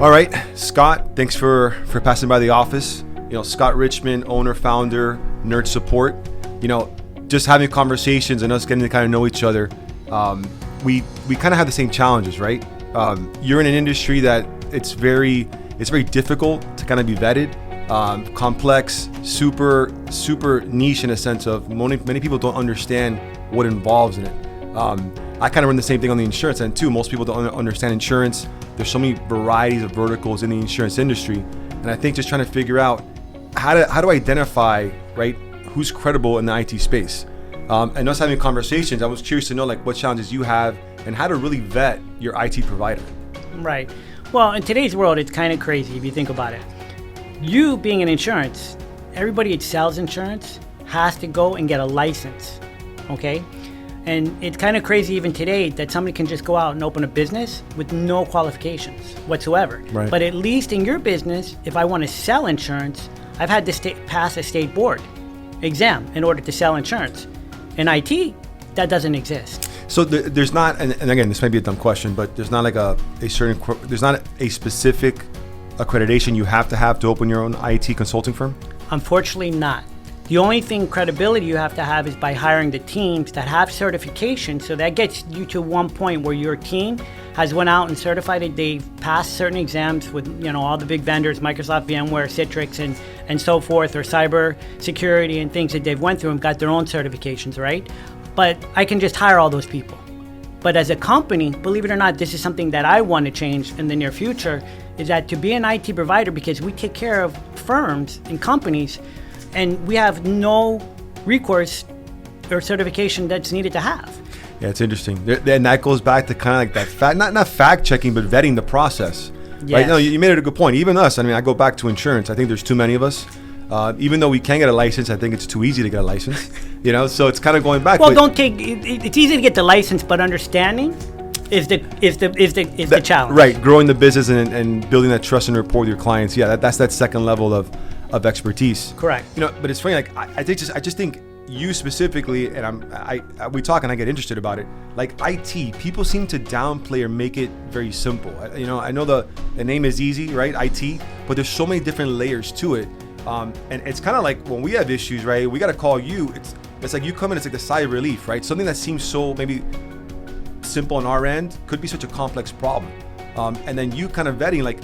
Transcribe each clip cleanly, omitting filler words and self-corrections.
All right, Scott, thanks for passing by the office. Scott Richmond, owner, founder, Nerd Support. Just having conversations and us getting to kind of know each other. We kind of have the same challenges, right? You're in an industry that it's very difficult to kind of be vetted, complex, super niche in a sense of many people don't understand what involves in it. I kind of run the same thing on the insurance end too. Most people don't understand insurance. There's so many varieties of verticals in the insurance industry, and I think just trying to figure out how to identify, right, who's credible in the IT space. And us having conversations, I was curious to know what challenges you have and how to really vet your IT provider. Right. Well, in today's world, it's kind of crazy if you think about it. You being in insurance, everybody that sells insurance has to go and get a license, okay? And it's kind of crazy even today that somebody can just go out and open a business with no qualifications whatsoever. Right. But at least in your business, if I want to sell insurance, I've had to pass a state board exam in order to sell insurance. In IT, that doesn't exist. So there's not, and again, this might be a dumb question, but there's not there's not a specific accreditation you have to open your own IT consulting firm? Unfortunately not. The only thing credibility you have to have is by hiring the teams that have certification. So that gets you to one point where your team has went out and certified it. They've passed certain exams with all the big vendors, Microsoft, VMware, Citrix, and so forth, or cyber security and things that they've went through and got their own certifications, right? But I can just hire all those people. But as a company, believe it or not, this is something that I want to change in the near future, is that to be an IT provider, because we take care of firms and companies, and we have no recourse or certification that's needed to have. Yeah, it's interesting. And that goes back to kind of that not fact checking, but vetting the process. Yes. Right? No, you made it a good point. Even us, I go back to insurance. I think there's too many of us. Even though we can get a license, I think it's too easy to get a license. So it's kind of going back. Well, it's easy to get the license, but understanding is the challenge. Right, growing the business and building that trust and rapport with your clients. Yeah, that's that second level of expertise. Correct. But it's funny. I just think you specifically, and we talk and I get interested about it. IT, people seem to downplay or make it very simple. I know the name is easy, right? IT, but there's so many different layers to it. And it's kind of like when we have issues, right? We got to call you. It's like you come in. It's like the sigh of relief, right? Something that seems so maybe simple on our end could be such a complex problem. And then you kind of vetting.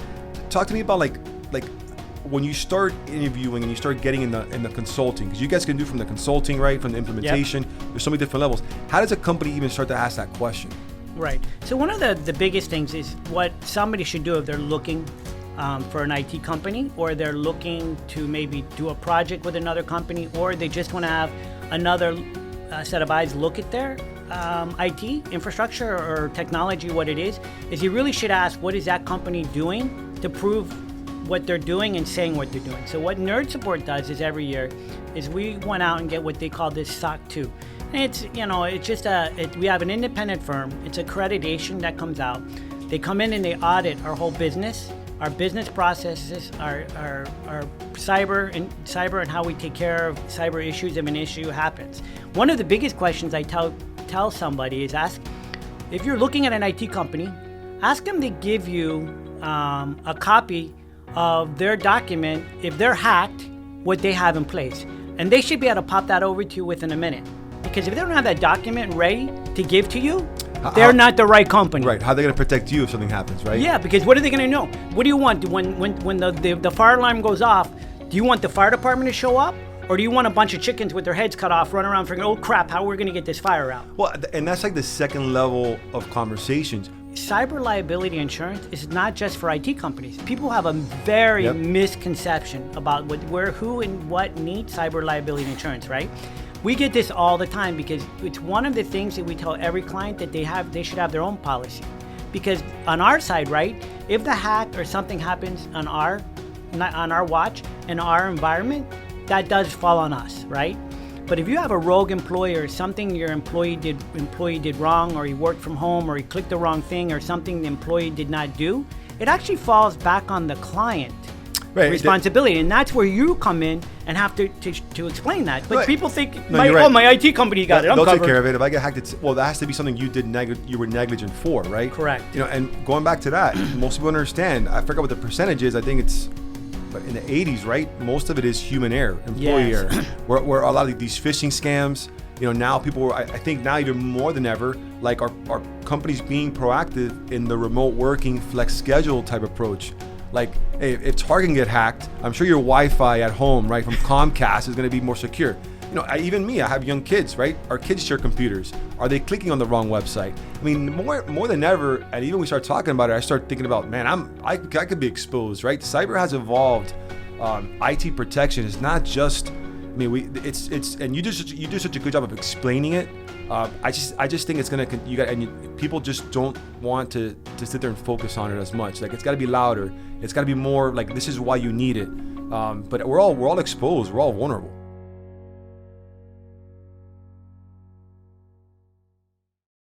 Talk to me about when you start interviewing and you start getting in the consulting, because you guys can do from the consulting, right, from the implementation. Yep. There's so many different levels. How does a company even start to ask that question? Right. So one of the biggest things is what somebody should do if they're looking for an IT company, or they're looking to maybe do a project with another company, or they just want to have another set of eyes look at their IT infrastructure or technology, what it is you really should ask, what is that company doing to prove what they're doing and saying what they're doing. So what Nerd Support does is every year is we went out and get what they call this SOC 2. And it's just we have an independent firm. It's accreditation that comes out. They come in and they audit our whole business, our business processes, our cyber and how we take care of cyber issues if an issue happens. One of the biggest questions I tell somebody is ask, if you're looking at an IT company, ask them to give you a copy of their document, if they're hacked, what they have in place. And they should be able to pop that over to you within a minute. Because if they don't have that document ready to give to you, they're not the right company. Right. How are they going to protect you if something happens, right? Yeah, because what are they going to know? What do you want? When the fire alarm goes off, do you want the fire department to show up? Or do you want a bunch of chickens with their heads cut off running around thinking, oh crap, how are we going to get this fire out? Well, and that's the second level of conversations. Cyber-Liability insurance is not just for IT companies. People have a very misconception about who and what needs cyber-liability insurance, right? We get this all the time because it's one of the things that we tell every client that they should have their own policy. Because on our side, right, if the hack or something happens on our watch in our environment, that does fall on us, right? But if you have a rogue employee or something your employee did wrong, or he worked from home, or he clicked the wrong thing, or something the employee did not do, it actually falls back on the client Right. responsibility, and that's where you come in and have to explain that. But Right. people think, No, you're right. my IT company got it. I'm They'll take covered. care of it. If I get hacked, that has to be something you did you were negligent for, right? Correct. And going back to that, most people understand. I forgot what the percentage is. I think it's in the 80s, right? Most of it is human error, employee Yes. error. Where a lot of these phishing scams, now people, I think now even more than ever, like our companies being proactive in the remote working flex schedule type approach. Like, hey, if Target can get hacked, I'm sure your Wi-Fi at home, right, from Comcast is going to be more secure. Even me, I have young kids, right? Our kids share computers. Are they clicking on the wrong website? I mean, more than ever, and even when we start talking about it, I start thinking about, man, I could be exposed, right? Cyber has evolved. IT protection is not just. I mean, and you do such a good job of explaining it. I just think it's gonna people just don't want to sit there and focus on it as much. Like, it's got to be louder. It's got to be more like, this is why you need it. But we're all exposed. We're all vulnerable.